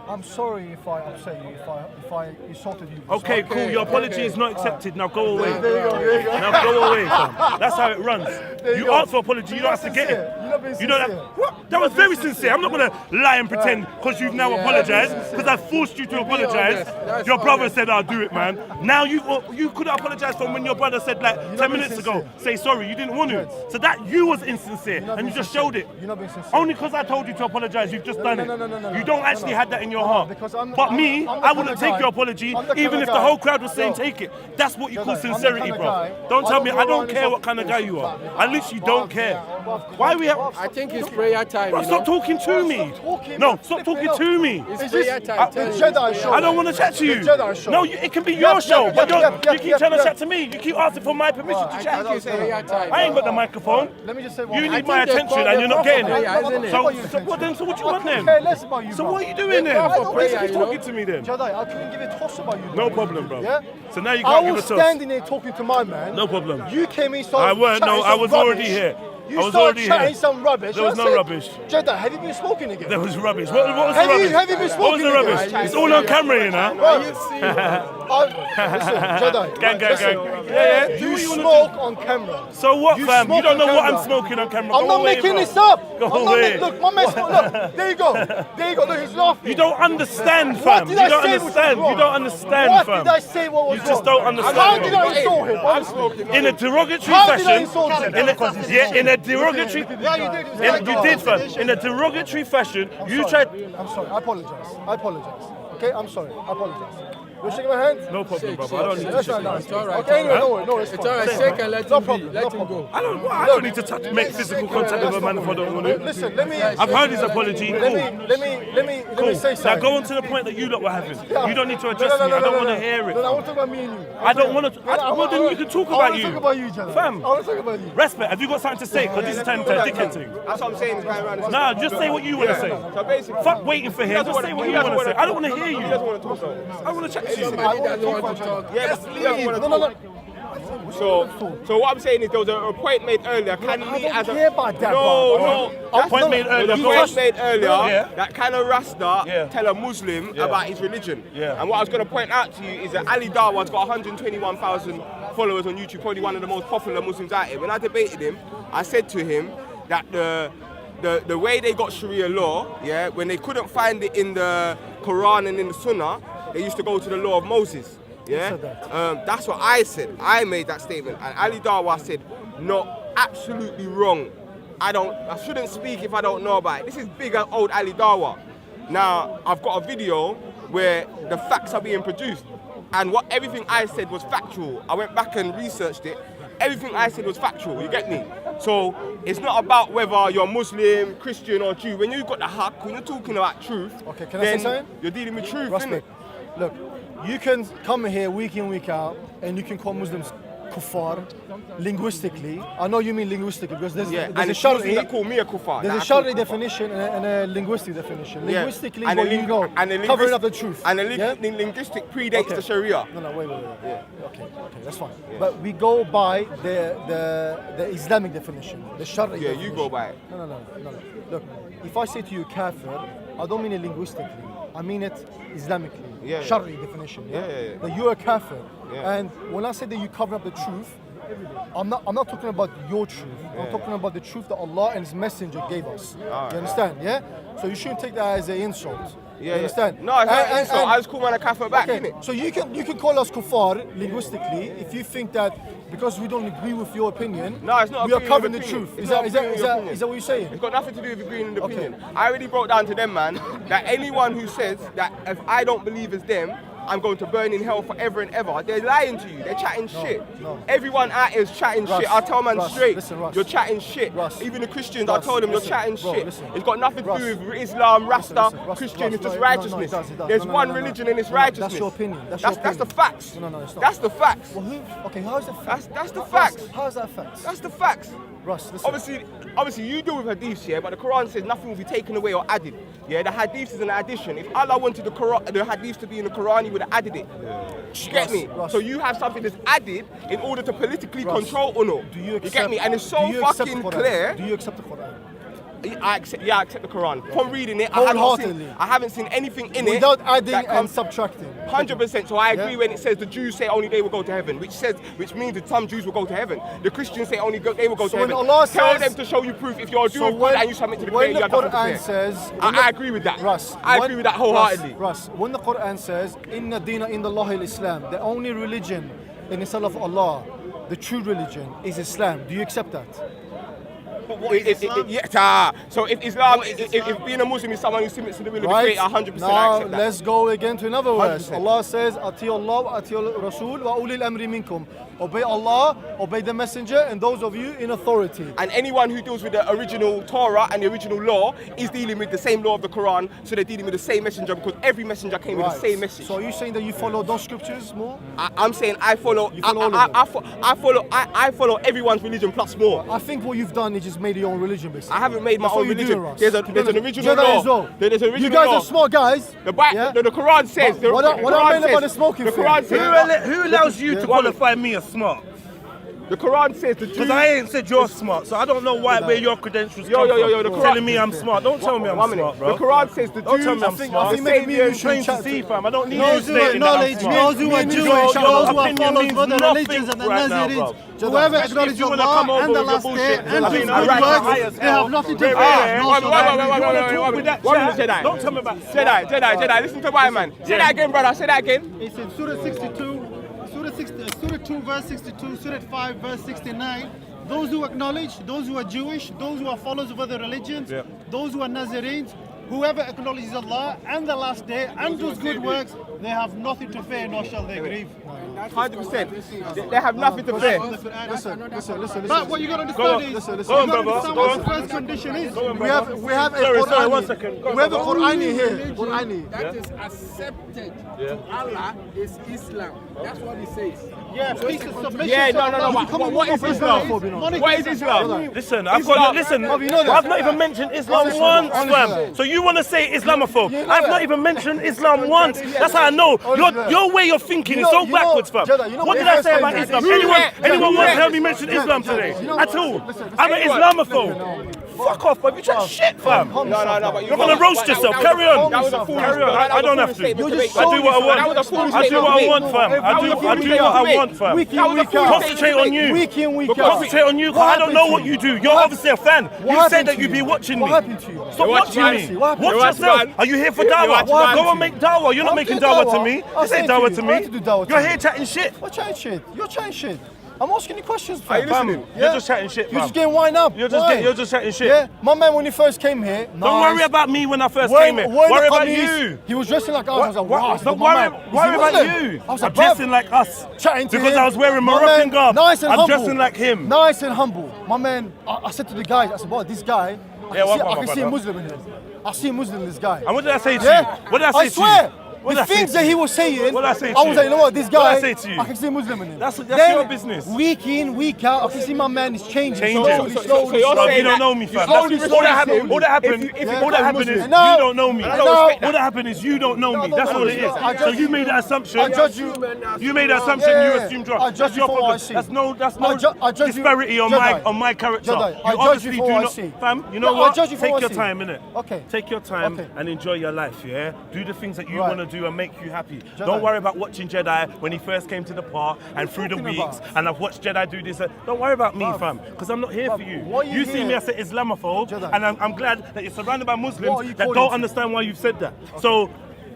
I'm sorry if I upset you, if I insulted you. Okay, cool. Your apology is not accepted. Now go away. There you go. Now go away, fam. That's how it runs. you You go. ask for apology, you don't have to get sincere. it. You're not being You don't sincere. have. What? That was very sincere. I'm not gonna lie and pretend because you've now apologized because I forced you to apologize. That's Your brother honest. said, "I'll do it, man." Now you could have apologized from when your brother said like 10 minutes ago, say sorry. You didn't want to. So that you was insincere and you just showed it. You're not being sincere. Only because I told you to apologize, you've just done it. No. You don't actually have that in your heart. Because I'm- But me, I'm the I kind wouldn't of take guy- your apology, I'm the kind even of if the guy- whole crowd was saying Yo. take it. That's what you call I'm the sincerity, kind of bro. guy- Don't I tell don't me go I don't around care and what kind of guy you are. I literally Bruv, don't care. bruv, Why we have? I think it's prayer time. Bro, you stop know? talking to me. Stop talking, No, man. stop Flip it talking up. to me. It's Is prayer this time. the Jedi show? I don't want to chat to you. The Jedi show. No, it can be your show, yep, but yep, you keep trying to yep. chat to me. You keep asking for my permission to I chat. think it's prayer time. I ain't got the microphone. Let me just say one You thing. need my think they attention call and you're the not getting prophet it. prayer, isn't it? So What you what do you I want couldn't then? care less about you, So bro. what are you doing then? call for Why prayer, you keep you know? talking to me then? Jedi, I couldn't give a toss about you. No bro. problem, bro. Yeah? So now you I can't give a was toss. standing there talking to my man. No problem. You came in, started I weren't, no, chatting I some was rubbish. already here. You I was started already chatting here. some rubbish. There was and I no said, rubbish. Jedi, have you been smoking again? There was rubbish. What was the Have you- rubbish? have you been What was smoking the again? rubbish? It's all on camera, you know. Bro, listen, Jedi. Gang, gang, listen, gang. Yeah, do You what you wanna smoke do. on camera. So what, You fam? smoke You don't on know what camera. I'm smoking on camera. I'm Go not away, making bro. this up. Go I'm not away. look, my man smoke. Look, there you go. There you go. Look, he's laughing. You don't understand, What fam. did You I don't say was understand. wrong? You don't understand, What fam. did I say what was You wrong? just don't understand. How did I insult him? I'm smoking. In a derogatory How did I fashion. insult him? In a derogatory. Yeah, you did. You did, fam. In a derogatory fashion, you tried. I'm sorry. I apologize. Okay, I'm sorry. I apologize. You shaking my hand? No problem, Shake, brother. I don't shake, need to That's shake not your nice. It's all right. Okay, anyway, no, it's It's fine. all right. Shake and let No him be. problem, Let no him problem. go. I don't need to make physical contact with a man if I don't want to. Listen, let me I've heard his apology. let Cool. me say Now something. go on to the point that you lot were having. Yeah. You don't need to No, address no, me. no, I don't no, want no. to hear it. No, I want to talk about me and you. I don't want to. Well, then you can talk I about want to you. talk about you, Jada. Fam. I want to talk about you. Respect. Have you got something to say? Because this is time to dickhead thing. That's what I'm saying. It's going around the Nah, just say what you want to say. So basically, Fuck waiting for him. Just say what you want to say. I don't want to hear he doesn't you. want to talk though. I want to chat to you. Somebody doesn't want to talk. Yeah, but he doesn't want to No, talk. So what I'm saying is there was a point made earlier. Can I me don't as a care about that, no, bro. no. Point made earlier. The point made earlier Yeah. that can a Rasta Yeah. tell a Muslim about his religion? Yeah. And what I was going to point out to you is that Ali Darwad's got 121,000 followers on YouTube, probably one of the most popular Muslims out here. When I debated him, I said to him that the way they got Sharia law, yeah, when they couldn't find it in the Quran and in the Sunnah, they used to go to the law of Moses. Yeah, that's what I said. I made that statement, and Ali Darwa said, "No, absolutely wrong. I shouldn't speak if I don't know about it." This is big old Ali Darwa. Now I've got a video where the facts are being produced, and everything I said was factual. I went back and researched it. Everything I said was factual. You get me? So it's not about whether you're Muslim, Christian, or Jew. When you've got the haqq, when you're talking about truth, Okay, can I say then something? you're dealing with truth, Respect. innit? Look, you can come here week in, week out, and you can call Muslims kuffar linguistically. I know you mean linguistically because there's Yeah, a and it's Muslims Shari, that call me a kuffar. there's a That I Shari call- definition and a linguistic definition. Yeah. Linguistically, And what the you ling- know, and the covering linguist- up the truth. And the yeah? linguistic predates Okay. the Sharia. No, wait. Okay, that's fine. But we go by the Islamic definition, the Shari Yeah, you go by it. No. Look, if I say to you kafir, I don't mean it linguistically. I mean it Islamically, Yeah, yeah. Shari definition. Yeah? Yeah. That you're a kafir. Yeah. And when I say that you cover up the truth, I'm not talking about your truth. I'm talking about the truth that Allah and His Messenger gave us. You understand? Yeah. So you shouldn't take that as an insult. You understand? No, it's not an insult. I just call man a kafir back, okay, innit? so you can call us kuffar linguistically if you think that because we don't agree with your opinion, No, it's not we are agreeing covering with the opinion. truth. It's Is not that agreeing with opinion. what you're saying? It's got nothing to do with agreeing with the Okay. opinion. I already broke down to them, man, that anyone who says that if I don't believe as them, I'm going to burn in hell forever and ever. They're lying to you. They're chatting shit. no. Everyone out here is chatting Russ, shit. I tell man Russ, straight, listen, Russ. you're chatting shit. Russ, Even the Christians, Russ, I told them listen, you're chatting bro, shit. listen. It's got nothing to Russ, do with Islam, Rasta, Russ, Christian. Russ, It's just no, righteousness. it does. There's No, one no. religion and it's No, righteousness. that's your opinion. That's That's your the opinion. facts. No, it's not. That's the facts. Well, okay, how is that facts? That's the facts. How is that facts? That's the facts. Russ, listen. Obviously, you deal with hadiths, yeah, but the Quran says nothing will be taken away or added. Yeah, the hadith is an addition. If Allah wanted the hadith to be in the Quran, He would have added it. You get me? Russ. So you have something that's added in order to politically control or not. Do you get me? And it's so do you accept fucking the Quran? clear. Do you accept the Quran? I accept the Quran. From reading it, Wholeheartedly. I haven't seen anything in Without it adding that and comes subtracting. 100%. So I agree Yeah. when it says the Jews say only they will go to heaven, which means that some Jews will go to heaven. The Christians say only they will go So to when heaven. Allah Tell says- them to show you proof if you're doing good when, and you submit to the when Quran. the You have nothing to Quran fear. says, I agree with that. Russ, I agree with that wholeheartedly. Russ, when the Quran says, "Inna dina indallahi al-Islam," the only religion in the sight of Allah, the true religion, is Islam. Do you accept that? So if Islam, if being a Muslim is someone who submits to the will of the Right? Creator, 100% I Now accept that. let's go again to another verse. 100%. Allah says, "Ati Allah wa ati Rasul wa ulil amri minkum." Obey Allah, obey the Messenger, and those of you in authority. And anyone who deals with the original Torah and the original law is dealing with the same law of the Quran, so they're dealing with the same messenger because every messenger came with the same message. So are you saying that you follow those scriptures more? I'm saying I follow. You follow all of them? I follow everyone's religion plus more. I think what you've done is just made your own religion, basically. I haven't made my That's what own you're religion. doing, Russ. There's an original Jedi law. as well. There's an original You guys law. are smart guys. The Quran says. But what I meant about the smoking The thing. Quran says. Who allows you to qualify me as smart? The Quran says the Because Jews. I ain't said you're smart, so I don't know where your credentials come Yo, from. the Quran. Telling me I'm smart. Don't tell me I'm One minute. smart, bro. The Quran says the Don't Jews. tell me I'm I think smart. maybe me and you I'm should trained to chat see, to- fam. I don't need Those you who stating that I'm acknowledge, smart. those who are Me Jewish, and those you, who are opinion followers means of the nothing religions and the right now, Nazarenes, bro. whoever Especially if acknowledges you wanna come Allah over and the with your last day bullshit, and I does mean, good I rank works, high as they have hell. nothing to Wait, fear. wait, No wait, shall wait, I wait, be. wait, You wanna wait, talk wait, with wait. that One chat? minute, Jedi. Don't tell me about Jedi. Listen to my man. Say that again, brother. Say that again. It's in Surah 62, Surah 2 verse 62, Surah 5 verse 69. Those who acknowledge, those who are Jewish, those who are followers of other religions, those who are Nazarenes, whoever acknowledges Allah and the last day and does good works, they have nothing to fear nor shall they grieve. 100%. They have nothing to fear. Listen. But what you got to Go on. understand is, Go on, you got to brother. understand Go what on. the first condition is. We have a Sorry, Qur'ani. one second. Go on, We have a brother. Qur'ani here. Qur'ani. That is accepted to Allah is Islam. That's what he says. Yeah, peace and submission. Yeah, to no. Allah. What is Islam? What is Islam? Listen, I've not even mentioned Islam once, fam. So you want to say Islamophobe? I've not even mentioned Islam once. That's how I know your way of thinking is so backwards, fam. What did I say about Islam? Anyone want to help me mention Islam today? At all? I'm an Islamophobe. Fuck off, fam. You chat shit, fam. No. But You're gonna roast yourself. Carry on. That was a foolish Carry on. I don't have to. I do what That was a foolish I do what I statement want, fam. I do what I want, fam. Week in, week out. Concentrate on you. Week in, week out. Concentrate on you, because I don't know what you do. You're obviously a fan. You said happened that to you'd be you? watching me. What happened to you? Stop watching me. What happened? Watch You're yourself. watching, man. Are you here for You're dawah? watching, man. Go and make dawah. You're not I'm making doing dawah to dawah. me. I'll This ain't say to dawah you. to I me. have to do dawah to You're you. here chatting shit. What chatting shit? You're chatting shit. I'm asking you questions, Are fam. you listening? You're just chatting shit, You're fam. just getting wind up. You're Why? just chatting shit. Yeah, my man when he first came here. Don't worry about me when I first When- came here. when Worry the about Qamis, you. He was dressing like us. I was like, wow. Don't my worry man. Is worry he about Muslim? you. I was I'm like, bruv, dressing like us. chatting to Because him. I was wearing My Moroccan man, garb. Nice and I'm humble. dressing like him. Nice and humble. My man, I said to the guys, I said, boy, this guy, Yeah, I what, can see a brother? Muslim in him. I see a Muslim in this guy. And what did I say to Yeah? you? What did I say to swear. you? the things that he was saying, What did I say to I was you? like, you know what, this What did guy, I say to you? I can see Muslim in him. That's Then, your business. Week in, week out, I can see my man is changing. Changing. Slowly, So slowly. you're Bro, saying you don't that know me, you fam. slowly All that happened, respect all that happened, him if all that happened is And you now- don't know me. and now- All that happened is you don't know me. That's all it is. I So judge you made that assumption. I judge you. You made that assumption. Yeah, You yeah, assumed yeah. I drop. judge That's you your for what I problem. see. That's no I judge you- disparity on Jedi. my character. Jedi, I You judge obviously you for do what I not, see. fam. You know Yeah, I what? judge you for Take what I your see. time, innit? Okay. Take your time Okay. and enjoy your life. Yeah. Do the things that you Right. want to do and make you happy. Jedi. Don't worry about watching Jedi when he first came to the park and through the talking weeks. about? And I've watched Jedi do this. Don't worry about me, Bruv. fam, because I'm not here for you. what you You see me hear- as an Islamophobe, Jedi. and I'm glad that you're surrounded by What are Muslims you that calling don't to? understand why you've said that. So.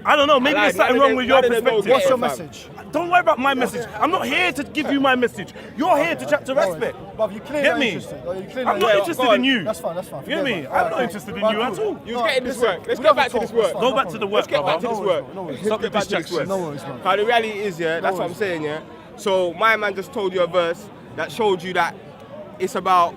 I don't know, maybe Like, there's something none of wrong with them- your none of them know perspective. What's your fam. message? Don't worry about my message. I'm not here to give you my message. You're here to chat to respect. But you clearly Get not me? interested. You clearly I'm not not interested go in on. you. That's fine, that's fine. You get Forget me? it. I'm Alright, not cool. interested in Alright, you cool. at all. You was getting this listen, work. Let's we get don't back have to this talk, work. that's fine, Go no back to the problem. work, Let's get back to brother. this work. No worries. Stop the Get back to this distractions. work. No worries, man. Now the reality is, yeah, that's what I'm saying, yeah. So my man just told you a verse that showed you that it's about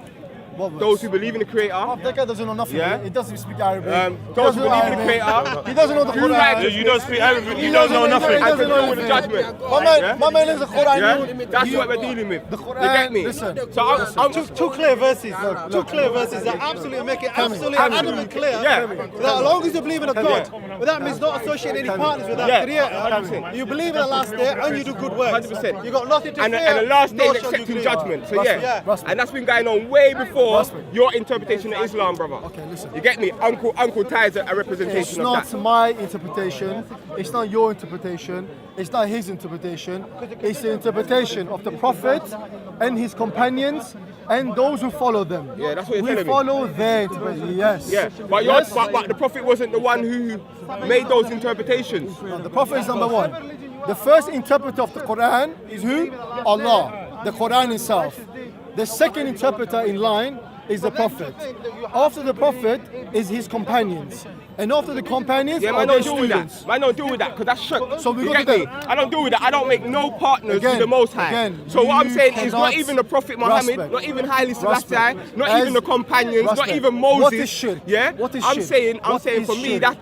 What verse? those who believe in the Creator. That guy doesn't know nothing. Yeah. He doesn't speak Arabic. He Those doesn't who know believe in the Arabic. Creator. He doesn't know the You Quran. like- You don't speak Arabic. He You don't doesn't know know nothing. anything. And to do with the judgment. My man is the Quran. Yeah? That's what we're dealing with. The You Quran. get me? Listen. So I'm Two clear verses. Two clear verses that absolutely make it absolutely adamant clear. Yeah. That as long as you believe in a God, but that means not associating any partners with that Yeah. Creator. 100%. You believe in the last day and you do good work. 100%. You got nothing to and fear. the last day nor is shall you accepting fear. judgment. So Respect. yeah, Respect. and that's been going on way before Respect. your interpretation of Islam, brother. Okay, listen. You get me? Uncle Ty is a It's representation of not that. my interpretation. It's not your interpretation. It's not his interpretation. It's the interpretation of the Prophet and his companions and those who follow them. Yeah, that's what you're we telling me. follow their interpretation. Yes. Yeah, but, Yes. but the Prophet wasn't the one who made those interpretations. The Prophet is number one. The first interpreter of the Quran is who? Allah. The Quran itself. The second interpreter in line is the Prophet. After the Prophet is his companions. And after the companions Yeah, are man, their don't deal with that. students. Man, don't deal with that because that's shirk. So we You go get to me? them. I don't deal with that. I don't make no partners Again, with the Most High. again, so what I'm you saying is not cannot even the Prophet Muhammad, respect. not even Haile Selassie, Respect. not As- even the companions, not respect. even Moses. What is shirk? Yeah, What is I'm shirk? saying What for is me shirk?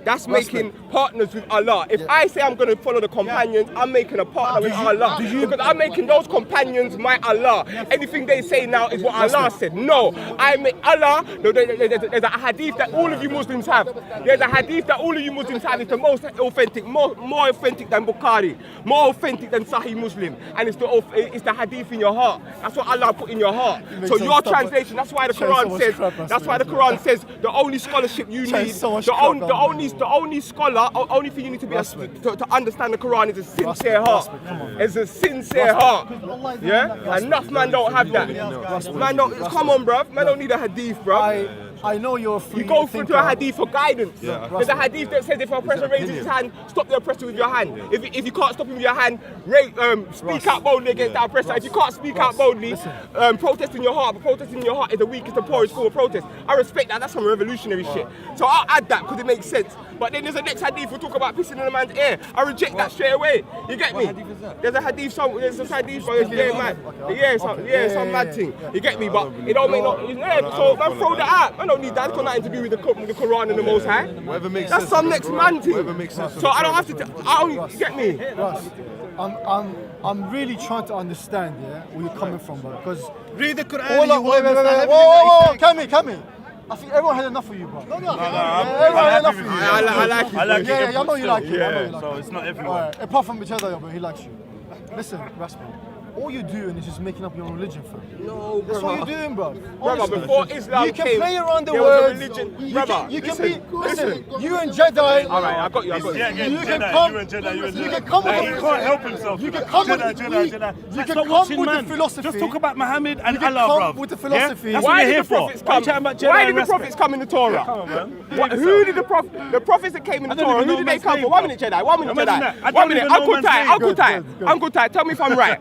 that's making partners with Allah. If I say I'm going to follow the companions, I'm making a partner with Allah because I'm making those companions my Allah. Anything they say now is what Allah said. No, I make Allah. No, there's a hadith that all of you Muslims have. There's a hadith that all of you Muslims have. It's the most authentic, more authentic than Bukhari, more authentic than Sahih Muslim, and it's the hadith in your heart. That's what Allah put in your heart. So your translation. That's why the Quran says. That's why the Quran says the only scholarship you need, the only scholar, only thing you need to be to understand the Quran is a sincere heart. It's a sincere heart. Yeah, enough man don't have that. Man don't. Come on, bruv. Man don't need a hadith, bruv. I know you're a free You go through thinker. to a hadith for guidance. There's a hadith that says if an oppressor raises his hand, stop the oppressor with your hand. If you can't stop him with your hand, speak out boldly against the oppressor. If you can't speak out boldly, protest in your heart. But protesting in your heart is the weakest, the poorest form of protest. I respect that. That's some revolutionary shit. So I'll add that because it makes sense. But then there's a next hadith we talk about pissing in a man's ear. I reject that straight away. You get me? There's a hadith. There's a hadith. Some mad thing. You get me? But it don't make no. So man, throw that out. I don't need that. It's got nothing to do with the Quran and the Most High. That's some next man thing. So I don't have to. I only you get me. Russ, I'm really trying to understand, yeah, where you're coming from, bro. Because Read the Quran whoa, and you will wait, understand whoa, everything that come here. I think everyone had enough of you, bro. I'm Everyone had enough happy of with you. you. I like it. I like Yeah, it. I know you like it. I know you like So it. it's not everyone. Alright, apart from each other, bro, he likes you. Listen, Rasmus, all you're doing is just making up your own religion, fam. No, That's what you're doing, bro. Brother, Honestly. before Islam you can came, play around the there was a words. religion. You Brother, can listen, be. Listen, you and Jedi. All right, I got you. You Jedi, can come. you and Jedi. You can come Like, with he a- can't help himself. You can come with Jedi. You Like, can stop come watching, with the man. philosophy. Just talk about Muhammad and You can Allah, come bro. with the philosophy. Yeah? That's Why what you're did here the for. prophets Why come? you chatting about Jedi Why did and the respect? prophets come in the Torah? Come on, man. Who did the prophets that came in the I don't Torah? even Who know did they man's come name, for? 1 bro. minute, Jedi. 1 minute, Imagine Jedi. that. I 1 don't minute. even know Uncle man's Ty. name. Uncle Ty. Good. Uncle Ty. Tell me if I'm right.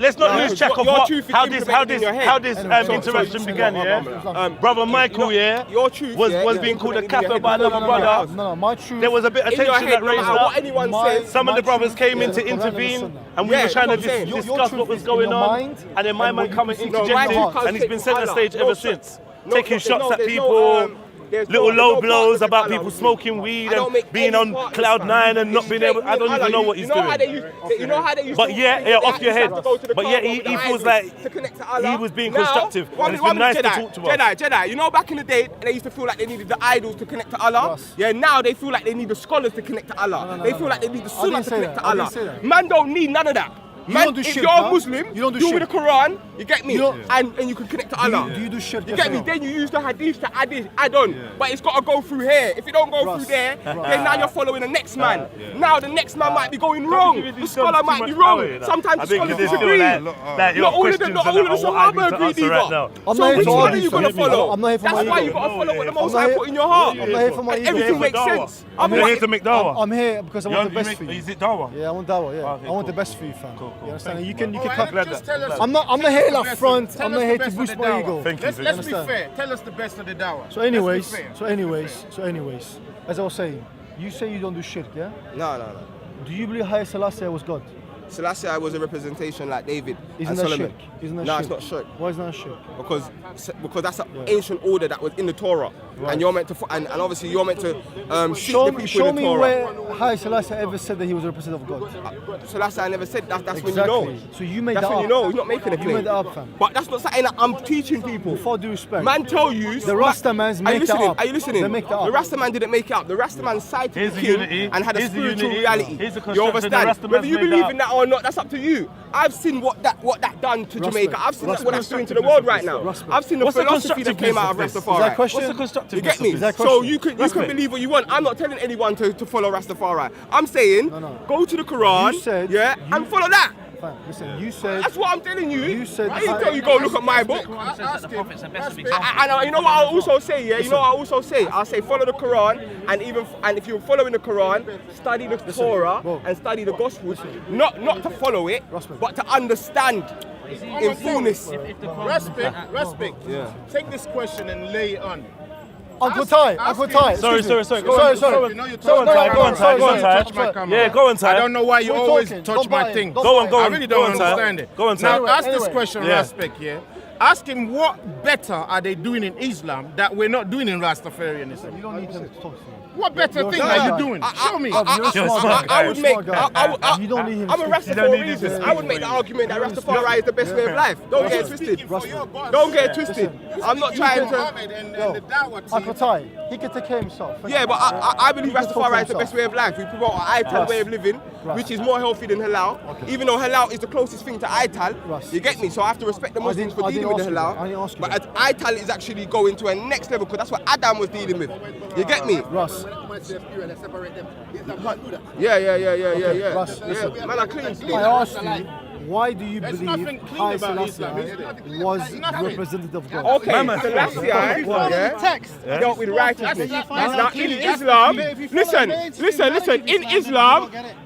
let's not lose track of your what, truth is how this implemented in your head. interaction began. Yeah, brother Michael, your truth was being called a kafir by another brother. No, my truth. There was a bit of in your tension head, that no raised matter up. what anyone says. Some of the brothers came in to Quran and the intervene. Sunnah. and we Yeah, were trying to that's what I'm saying. Your discuss truth what was is in going your on, mind and then my and man what you coming see. No, interjecting, my can't and he's take been to centre Allah. stage No ever shot. since. No, Taking there's shots no- at there's people, no, there's little no low partnership blows with about Allah people with me. smoking weed I don't and make being any on partnership, cloud fam. nine and not It's being able. straight I don't with even Allah. know what he's You know how they doing. used, you know how they used But to yeah, think yeah, that off your you have head. to go to the But yeah, Kaaba he with the feels idols like to connect to Allah. he was being Now, constructive, and it's one been nice to Jedi, talk to us. Jedi. You know, back in the day, they used to feel like they needed the idols to connect to Allah. Yeah, now they feel like they need the scholars to connect to Allah. They feel like they need the Sunnah to connect to Allah. Man don't need none of that. Man, don't do if shirk, you're huh? a Muslim, You don't do do with shirk. the Quran, you get me, You don't- and you can connect to Allah. Do you do shirk? You yes get or me? no? Then you use the hadith to add on. But it's got to go through here. If you don't go through there, then now you're following the next man. Now the next man might be going wrong. The scholar might be wrong. Sometimes the scholars disagree. Not all of the Sahaba agreed either. So which one are you going to follow? I'm not here for That's my why ego. you got to follow what the Most I'm not High here- put in your heart. I'm not here for my ego. Everything makes sense. I'm here to make dawah. I'm here because I want the best for you. Is it dawah? Yeah, I want dawah. Yeah, Okay, I want the cool. best for you, fam. You understand? And you can Just tell us. I'm not here the up best front. of- tell I'm us not the here to best of boost the my dawah. ego. Thank you. Let's be understand? fair. Tell us the best of the dawah. So anyways, as I was saying, you say you don't do shirk, yeah? No. Do you believe Haile Selassie was God? Selassie was a representation like David Isn't and that Solomon. shirk? Isn't that No, shirk? it's not shirk. Why is that shirk? Because that's an ancient order that was in the Torah, and you're meant to and obviously you're meant to seek Show the me, people show in the me Torah. where Haile Selassie ever said that he was a representative of God. Selassie I never said that. That's Exactly. when you know. So you made That's that when up. you know. He's not making a You claim. made that up, fam. But that's not something that I'm teaching people. With all due respect. Man tell you. The Rastamans Are you make that listening? up. Are you listening? They make that up. The Rastaman didn't make it up. The Rastaman cited Here's the the king unity. and had a Here's the spiritual unity. reality. Here's the You construction the understand? Rastamans Whether you made believe up. in that or not, that's up to you. I've seen what that done to Jamaica. I've seen what that's doing to the world right now. I've seen the What's the philosophy that came out of constructiveness of this? Rastafari. Is that a question? What's the constructiveness You get me? of this? So you can believe what you want. I'm not telling anyone to follow Rastafari. I'm saying go to the Quran, You said- and follow that. Fam, listen, you said. That's what I'm telling you. You said- I didn't tell you go look at my book. The prophets are best of And example. you know what I'll also say, yeah? You know what I'll also say? I'll say follow the Quran, and if you're following the Quran, study the Torah and study the Gospels. Not to follow it, but to understand in fullness. Respect. Yeah. Take this question and lay it on. Uncle Ty. Sorry. Sorry. Go on, Ty. Yeah, go on, Ty. I don't know why you We're always talking. touch Don't my buy it. thing. Don't Go on, buy go it. I on. really Go don't on, Ty. understand it. Go on, Ty. Now ask this Anyway. question, Yeah. Respect, yeah? Ask him what better are they doing in Islam that we're not doing in Rastafarianism? You don't need to talk to me. What better You're thing smart are you guy. doing? Show me. You're a smart guy. I would You're a make. smart guy. You don't need him I'm a to speak. Rastafari for a reason. I would make the argument that Rastafari is the best way of life. Don't get it twisted. Don't get it twisted. I'm not trying to. Uncle Ty, he can take care of himself. Yeah, but I believe He can talk for Rastafari is the himself. best way of life. We promote an Aital way of living, which is more healthy than halal. Even though halal is the closest thing to Aital, you get me? So I have to respect the Muslims for dealing with the halal. I didn't ask you But that. Aital is actually going to a next level because that's what Adam was dealing with. You get me? Russ, Yeah. Russ, listen. Man, I clean. I asked you, why do you There's believe nothing clean Haile about Selassie Islam. was Nothing. representative of God? Okay, Selassie, yeah, dealt with righteousness. Now in Islam, listen.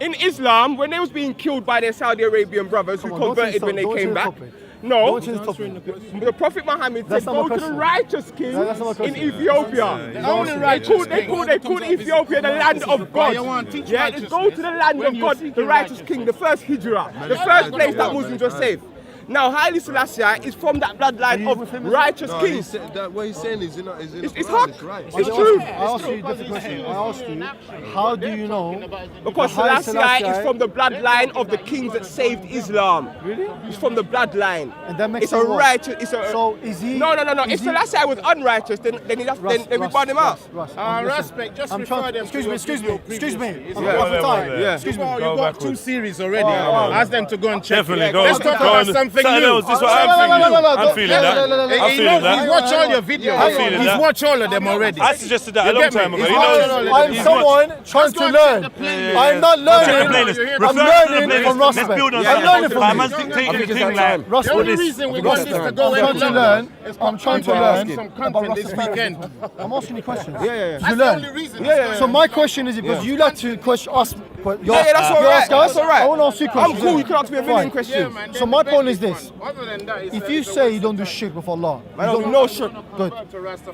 In Islam, when they was being killed by their Saudi Arabian brothers who Come on, don't converted change when they the- don't came change the back. topic. No, Don't change the topic. the Prophet Muhammad That's said, not my go to the question. righteous king No, that's not my in question. Ethiopia. They called Ethiopia the land of God. Yeah, just go to the land of God, the righteous king, the first hijrah, the first place that Muslims were saved. Now, Haile Selassie is from that bloodline of righteous kings. What he's saying is, It's haq. It's true. I asked you a different question. I asked you, how do you know? Because that Haile Selassie is from the bloodline of the kings that saved Islam. Really? He's from the bloodline. And that makes It's a him what? righteous. It's a. So is he? No. is If he- Selassie was unrighteous, then we burn him out. Russ, Respect, just I'm refer trying. them to Excuse me. Yeah. Excuse me. You've got 2 series already. Oh. Ask them to go and check. Definitely, it. go Let's on. talk Go about on. something Something new. else. This is what No, I'm no, no, feeling. no, I'm feeling that. I'm feeling He's that. watched all your videos. I'm feeling He's that. watched all of them already. I suggested that a You long get me? time ago. He's He watched knows. all of I'm He's someone trying to learn. I'm not learning. I'm learning from Let's Russell. build on I'm learning My from man's you. dictating the thing like. Russ, The only reason we want this to go I'm trying to learn. I'm trying to learn some about content this Rastafari. weekend. I'm asking you questions. Yeah. You learn. So my question is because you like to question us. That's all right. That's all right. I want to ask you I'm questions. cool. You can ask me a million Fine. questions. So my point is this. Other than that, it's If you say you don't do shirk with Allah, I don't do no shirk. good.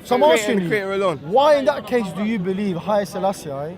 So I'm asking Creator you, alone. why in that case do you believe Haile Selassie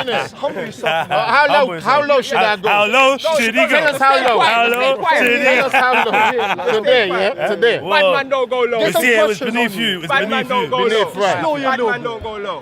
innit? How low should I go? How low should he go? Tell us how low. How low should he Tell go? us how low. Today, yeah? Today. Bad man don't go low. You see, it was beneath you. It was Bad man beneath don't you. go low. Beneath, right. Bad man don't go low.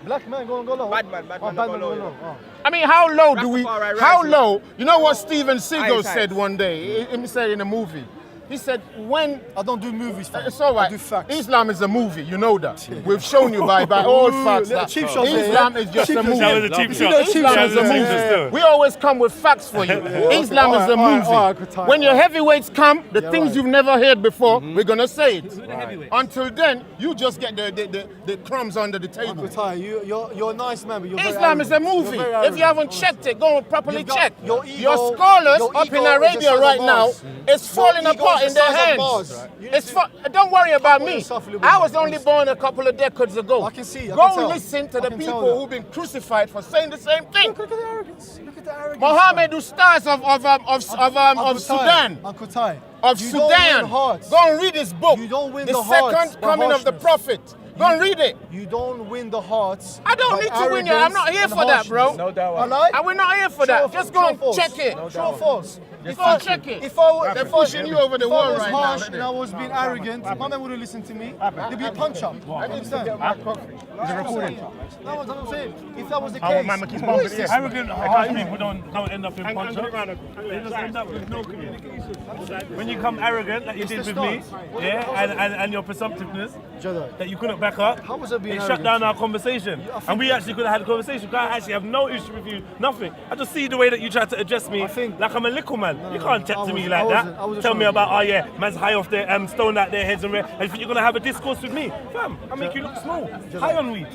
Black man go low. Bad man don't go low. I mean, how low do we, Rastafari how rising. low, you know what Steven Seagal Eyesight. said one day, he said in a movie, He said, when... I don't do movies, fam. It's all right. I do facts. Islam is a movie, you know that. We've shown you by all facts that cheap shots Islam here. is just Cheap a shots. movie. That was a cheap shot. Islam That is was a a cheap movie. shot. We always come with facts for you. Islam is a movie. When your heavyweights come, the things you've never heard before, we're going to say it. Until then, you just get the crumbs under the table. Uncle Ty, you're a nice man, but you're very Islam is a arrogant. movie. You're very If arrogant. you haven't checked it, go and properly You've got check. your ego- Your scholars your up in ego is the Arabia size right of now, Mars. it's falling Your ego apart is in the their size of hands. Mars. Don't worry about Put me. yourself a little bit I was more. only born a couple of decades ago. I can see, I Go can tell. listen to I the can tell people that. who've been crucified for saying the same thing. Look at the arrogance. Look at the arrogance. Muhammad, the stars of Uncle Sudan. Ty, Uncle Ty. Of You don't Sudan. win hearts. Go and read his book. You don't win the the hearts second by coming of the harshness. Prophet. Go and read it. You don't win the hearts. I don't by need to win you. I'm not here arrogance for and that, bro. harshness. No doubt. I like. And we're not here for that. Just go and check it. True or false? Just go and check it. If I They're pushing you over the if wall I was right harsh now. and I was being arrogant, my man wouldn't listen to me. There'd be a punch up. Understand? Is it recording? No, that's what I'm saying. If that was the Our case, man keeps who bumping is it. this? Arrogant, harsh people don't end up in punch up. They just end up with no communication. When you come arrogant, like you did with me, and your presumptiveness, that you couldn't back up, How was I being it shut arrogant? down our conversation. And we actually could have had a conversation. I actually have no issue with you, nothing. I just see the way that you tried to address me like I'm a little man. You can't chat to me like that. Tell me about, oh yeah, man's high off their stone out their heads and you think you're going to have a discourse with me? Fam, I make you look small. High on weed.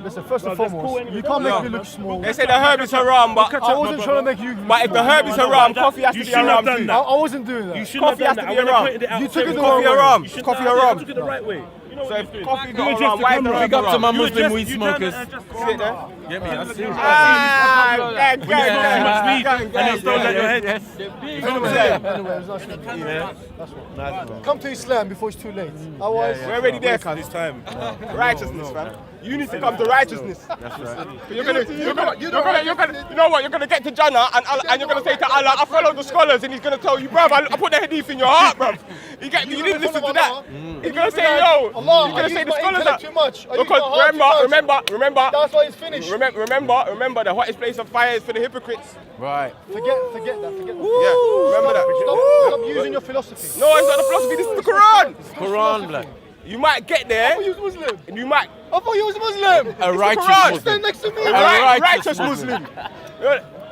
Listen, first and foremost, you can't make me look small. They say the herb is haram, but I wasn't trying to make you. But if the herb is haram, coffee has to You be shouldn't have haram done too. that. I wasn't doing that. You shouldn't have Coffee done has that. to be I haram. pointed it out. You took it the Coffee wrong way. haram. You shouldn't Coffee have- haram. You took it the right way. You know what So you're if doing. coffee You not adjust haram, the why is the camera. herb Big up to my haram? Muslim You weed adjust- you smokers. trying to adjust the Sit there. camera. Get me? I see. You Ah, smoke too much weed and you're stoned at your head. Anyway, it was nice to meet you. That's right. Come to Islam before it's too late. Otherwise, We're already there, cuz. This time. Righteousness, fam. You need to come to righteousness. That's right. You know what? You're gonna get to Jannah and you're gonna say to Allah, I follow the scholars, and he's gonna tell you, bruv, I put the hadith in your heart, bruv. You didn't listen to that. He's gonna say, yo. Allah, He's gonna say the scholars are too much. because remember. That's why it's finished. Remember, the hottest place of fire is for the hypocrites. Right. Forget that. Yeah, remember that. Stop using your philosophy. No, it's not the philosophy. This is the Quran. Quran, black. You might get there, I thought you was Muslim. and you might. I thought you was Muslim. A righteous Quran. Muslim. Stand next to me. A righteous Muslim.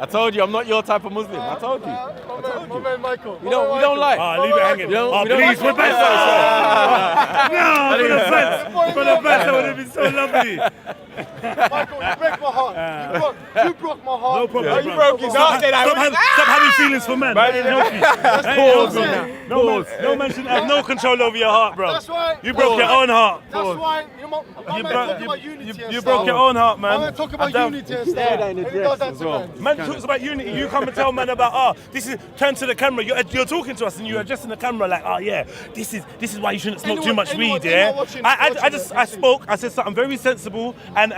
I told you, I'm not your type of Muslim. I told you. My man Michael. We don't like. Ah, leave it hanging. We don't- Oh, we don't please, like- we're back. No, for the fans, that would have been so lovely. Michael, you break my heart. You broke my heart. No problem. You broke his heart. Stop having feelings for men. That ain't healthy. That ain't Pause. healthy. No man should have no control over your heart, bro. That's right. You broke your own heart. That's why You broke your own heart, man. Man, talk about And unity and stuff. And he does that to man. Man talks about unity. You come and tell man about this is turn to the camera. You're talking to us and you're addressing the camera like this is why you shouldn't smoke too much Anyone weed. Yeah. watching I spoke. I said something very sensible and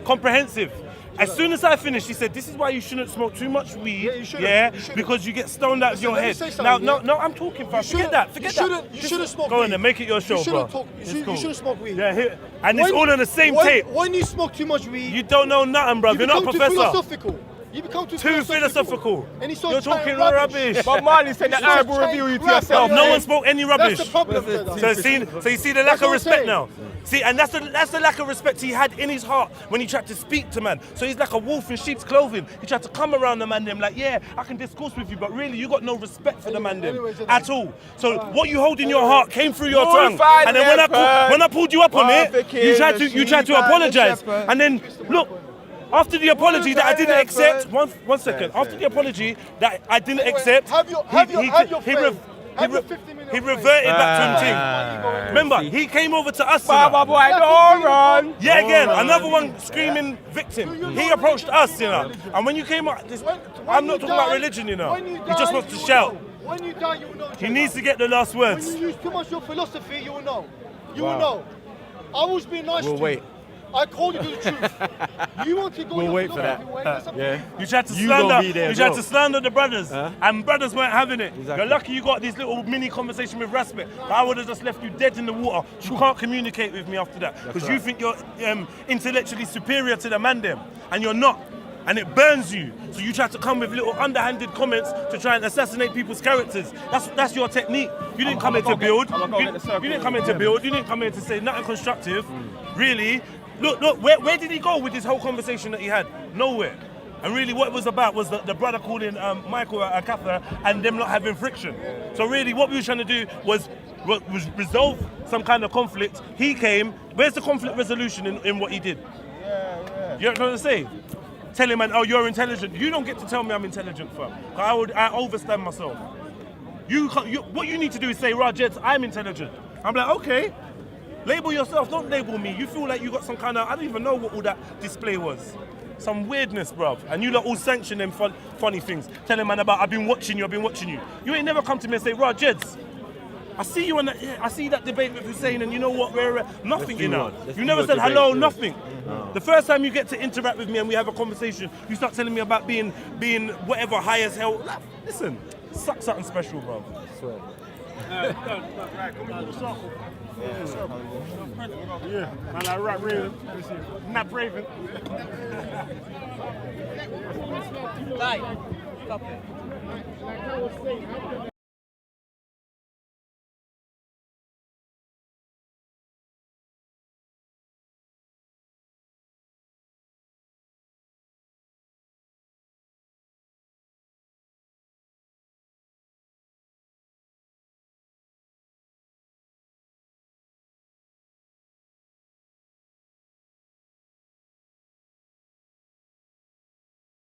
comprehensive. As soon as I finished, he said, "This is why you shouldn't smoke too much weed, you shouldn't. because you get stoned out of your let me head." say Now, something, no, I'm talking fast. Forget that. You shouldn't smoke Go weed. on then, make it your show, You bro. shouldn't talk. It's You cool. shouldn't smoke weed. Yeah, and it's all on the same tape. When you smoke too much weed, You don't know nothing, bro. You're not a become too professor. philosophical. You become too philosophical. And he You're starts talking chatting rubbish. Bob Marley said the Arab will reveal you to yourself. No one spoke any rubbish. That's the problem. brother. So you see the lack That's of what I'm respect saying. now. See, and that's the lack of respect he had in his heart when he tried to speak to man. So he's like a wolf in sheep's clothing. He tried to come around the man them like, yeah, I can discourse with you, but really you got no respect for the man them at all. So what you hold in your heart came through your tongue, and then when I pulled you up on it, you tried to apologize, and then look. After the apology that I didn't accept, one second. After the apology that I didn't accept, he reverted back to him. Remember, he came over to us. Baba boy, don't run. Yeah, again, another one screaming victim. He approached us, and when you came up, I'm not talking about religion, He just wants to shout. When you die, you will know. He needs to get the last words. When you use too much of your philosophy, you will know. You will know. I was being nice to you. wait. I called you to the truth. You want to go your wait for that. philosophy way, that's up to you. You tried to You gonna slander. be there You as tried well. to slander the brothers, and brothers weren't having it. Exactly. You're lucky you got this little mini conversation with respect. I would have just left you dead in the water. You can't communicate with me after that because you think you're intellectually superior to the man them, and you're not. and it burns you. So you try to come with little underhanded comments to try and assassinate people's characters. That's your technique. You didn't come here to build. You didn't come here to build. You didn't come here to say nothing constructive. Really. Look, where did he go with this whole conversation that he had? Nowhere. And really what it was about was the brother calling Michael a kafir and them not having friction. So really what we were trying to do was resolve some kind of conflict. He came. Where's the conflict resolution in what he did? You know what I'm saying? Tell him, man, oh, you're intelligent. You don't get to tell me I'm intelligent, fam. I overstand myself. What you need to do is say, Rajed, I'm intelligent. I'm like, okay. Label yourself, don't label me. You feel like you got some kind of, I don't even know what all that display was. Some weirdness, bruv. And you lot all sanction them funny things. Tell him, man, about I've been watching you. You ain't never come to me and say, Rajed, I see you on that. I see that debate with Hussein, and you know what? We're nothing, you know. You never said hello, nothing. No. The first time you get to interact with me and we have a conversation, you start telling me about being whatever high as hell. Listen, suck something special, bro. I swear. Yeah, man, like Rat Raven. Nap Raven. Stop it.